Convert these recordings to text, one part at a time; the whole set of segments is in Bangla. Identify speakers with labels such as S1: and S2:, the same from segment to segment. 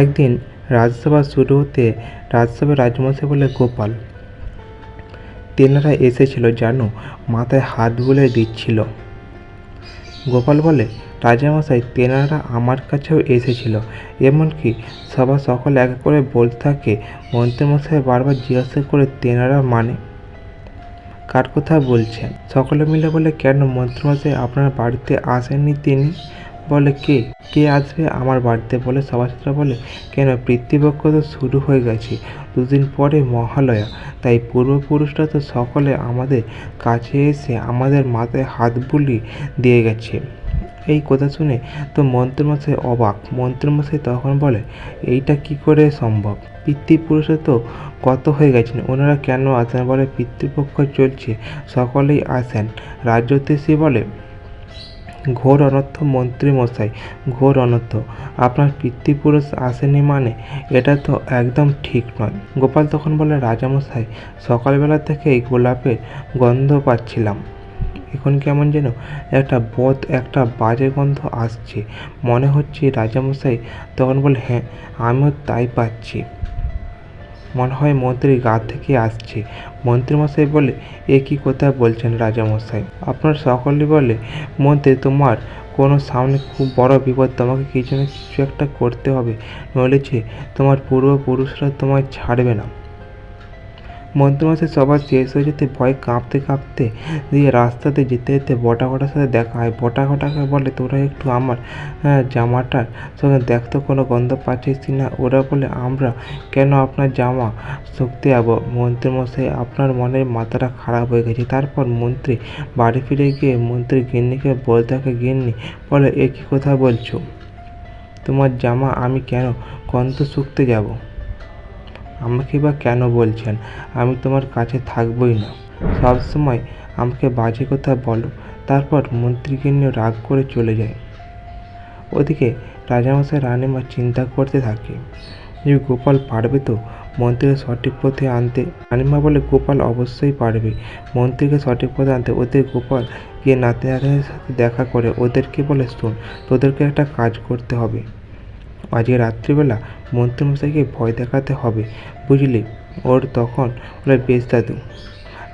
S1: একদিন রাজসভা শুরু হতে রাজসভায় রাজমশাই বলে, গোপাল, তেনারা এসেছিল জানো, মাথায় হাত বুলিয়ে দিচ্ছিল। গোপাল বলে, রাজামশাই, তেনারা আমার কাছেও এসেছিল। এমনকি সভা সকলে এক করে বলতে থাকে। মন্ত্রীমশাই বারবার জিজ্ঞাসা করে, তেনারা মানে কার কথা বলছেন? সকলে মিলে বলে, কেন মন্ত্রীমশাই আপনার বাড়িতে আসেননি তিনি? বলে, কে কে আসবে আমার বাড়িতে? বলে সভাসদরা বলে, কেন পিতৃপক্ষ তো শুরু হয়ে গেছে, দুদিন পরে মহালয়া, তাই পূর্বপুরুষরা তো সকলে আমাদের কাছে এসে আমাদের মাথায় হাত বুলিয়ে দিয়ে গেছে। এই কথা শুনে তো মন্ত্রীমশাই অবাক। মন্ত্রীমশাই তখন বলে, এইটা কি করে সম্ভব? পিতৃপুরুষরা তো কত হয়ে গেছেন, ওনারা কেন আসেন? বলে, পিতৃপক্ষ চলছে, সকলেই আসেন। রাজ্যোতিষী বলে, ঘোর অনর্থ মন্ত্রীমশাই, ঘোর অনর্থ। আপনার পিতৃপুরুষ আসেনি মানে এটা তো একদম ঠিক নয়। গোপাল তখন বলে, রাজামশাই, সকালবেলা থেকেই গোলাপের গন্ধ পাচ্ছিলাম। এখন কেমন যেন একটা বাজে গন্ধ আসছে, মনে হচ্ছে। রাজামশাই তখন বলে, হ্যাঁ, আমিও তাই পাচ্ছি, মনে হয় মন্ত্রীর গা থেকে আসছে। মন্ত্রীমশাই বলে, এ কী কথা বলছেন রাজামশাই? আপনার সকলেই বলে, মন্ত্রী, তোমার কোনো সামনে খুব বড় বিপদ, তোমাকে কিছু না কিছু একটা করতে হবে, নইলে যে তোমার পূর্বপুরুষরা তোমায় ছাড়বে না। মন্ত্রীমশাই সবার শেষ হয়ে যেতে ভয়ে কাঁপতে কাঁপতে দিয়ে রাস্তাতে যেতে যেতে বটাঘটার সাথে দেখা হয়। বটাঘটাকে বলে, তোরা একটু আমার জামাটার সঙ্গে দেখতো, কোনো গন্ধ পাচ্ছিস না? ওরা বলে, আমরা কেন আপনার জামা শুকতে যাবো মন্ত্রীমশাই, আপনার মনের মাথাটা খারাপ হয়ে গেছে। তারপর মন্ত্রী বাড়ি ফিরে গিয়ে মন্ত্রী গিন্নিকে বলতে থাকে। গিন্নি বলে, এ কী কথা বলছো? তোমার জামা আমি কেন গন্ধ শুকতে যাব? আমাকে বা কেন বলছেন? আমি তোমার কাছে থাকবই না, সব সময় আমাকে বাজে কথা বলো। তারপর মন্ত্রীগিন্নি রাগ করে চলে যায়। ওদিকে রাজামশাই রানীমা চিন্তা করতে থাকে যে গোপাল পারবে তো মন্ত্রীকে সঠিক পথে আনতে। রানীমা বলে, গোপাল অবশ্যই পারবে মন্ত্রীকে সঠিক পথে আনতে। ওদের গোপাল গিয়ে নাতি নাতনির সাথে দেখা করে ওদেরকে বলে, শোন, তোদেরকে একটা কাজ করতে হবে। আজকে রাত্রিবেলা মন্ত্রীমশাইকে ভয় দেখাতে হবে, বুঝলি? ওর তখন বলে, বেশ দাদু,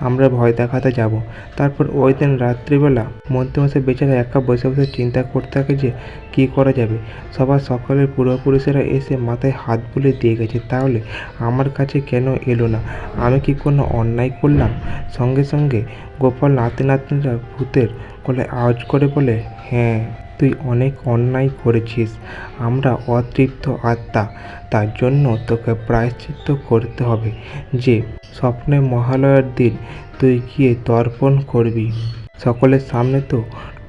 S1: আমরা ভয় দেখাতে যাব। তারপর ওই দিন রাত্রিবেলা মন্ত্রীমশাই বেচারা একা বসে বসে চিন্তা করতে থাকে যে কী করা যাবে। সবার সকলের পূর্বপুরুষেরা এসে মাথায় হাত বুলিয়ে দিয়ে গেছে, তাহলে আমার কাছে কেন এলো না? আমি কি কোনো অন্যায় করলাম? সঙ্গে সঙ্গে গোপাল নাতি নাতনিরা ভূতের গলায় আওয়াজ করে বলে, হ্যাঁ, তুই অনেক অন্যায় করেছিস। আমরা অতৃপ্ত আত্মা, তার জন্য তোকে প্রায়শ্চিত্ত করতে হবে। যে স্বপ্নে মহালয়ার দিন তুই গিয়ে তর্পণ করবি, সকলের সামনে তো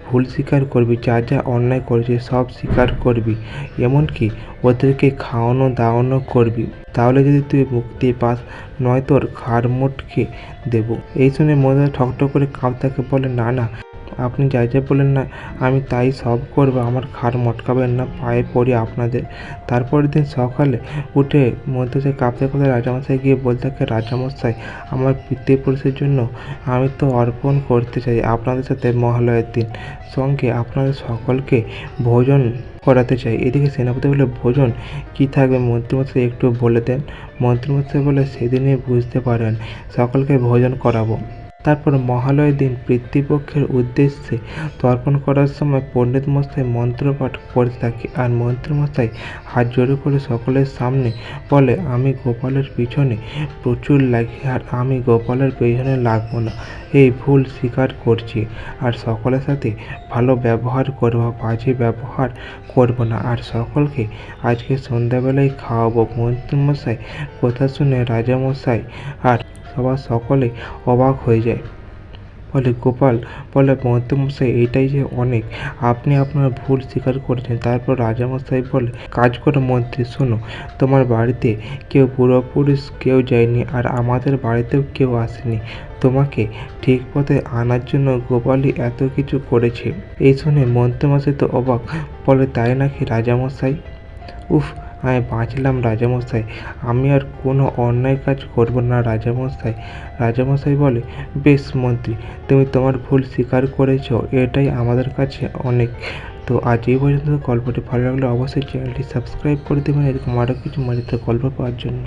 S1: ভুল স্বীকার করবি, যা যা অন্যায় করেছিস সব স্বীকার করবি, এমনকি ওদেরকে খাওয়ানো দাওয়ানো করবি। তাহলে যদি তুই মুক্তি পাস, নয় তোর ঘাড় মোটকে দেবো। এই শুনে মনে ঠকঠক করে কাঁপতে বলে, না না, আপনি যা যা বলেন না আমি তাই সব করবো, আমার ঘাড় মটকাবেন না, পায়ে পড়ি আপনাদের। তারপরের দিন সকালে উঠে মধ্যে কাঁপতে কাঁপতে রাজামশাই গিয়ে বলতে থাকে, রাজামশাই, আমার পিতৃপুরুষের জন্য আমি তো অর্পণ করতে চাই আপনাদের সাথে মহালয়ার দিন, সঙ্গে আপনাদের সকলকে ভোজন করাতে চাই। এদিকে সেনাপতি বলে, ভোজন কি থাকবে মন্ত্রীমশাই একটু বলে দেন। মন্ত্রীমশাই বলে, সেদিনই বুঝতে পারেন, সকলকে ভোজন করাবো। তারপর মহালয়ার দিন পিতৃপক্ষের উদ্দেশ্যে তর্পণ করার সময় পণ্ডিত মশাই মন্ত্রপাঠ করতে থাকে। আর মন্ত্রীমশাই হাত জোড়ো করে সকলের সামনে বলে, আমি গোপালের পিছনে প্রচুর লাগি, আর আমি গোপালের পিছনে লাগবো না, এই ভুল স্বীকার করছি। আর সকলের সাথে ভালো ব্যবহার করবো, বাজে ব্যবহার করবো না, আর সকলকে আজকে সন্ধ্যাবেলায় খাওয়াবো। মন্ত্রীমশাই কথা শুনে রাজামশাই আর সবার সকলে অবাক হয়ে যায়। বলে, গোপাল বলে, মন্ত্রীমশাই, এইটাই যে অনেক, আপনি আপনার ভুল স্বীকার করেছেন। তারপর রাজামশাই বলে, কাজ করো মন্ত্রী, শোনো, তোমার বাড়িতে কেউ পূর্বপুরুষ কেউ যায়নি, আর আমাদের বাড়িতেও কেউ আসেনি। তোমাকে ঠিক পথে আনার জন্য গোপালই এত কিছু করেছে। এই শুনে মন্ত্রীমশাই তো অবাক। বলে, তাই নাকি রাজামশাই? উফ, আমি বাঁচলাম রাজামশাই, আমি আর কোনো অন্যায় কাজ করব না রাজামশাই। রাজামশাই বলে, বেশ মন্ত্রী, তুমি তোমার ভুল স্বীকার করেছ, এটাই আমাদের কাছে অনেক। তো আজ এই পর্যন্ত। গল্পটি ভালো লাগলে অবশ্যই চ্যানেলটি সাবস্ক্রাইব করে দেবেন এরকম আরও কিছু মজাদার গল্প পাওয়ার জন্য।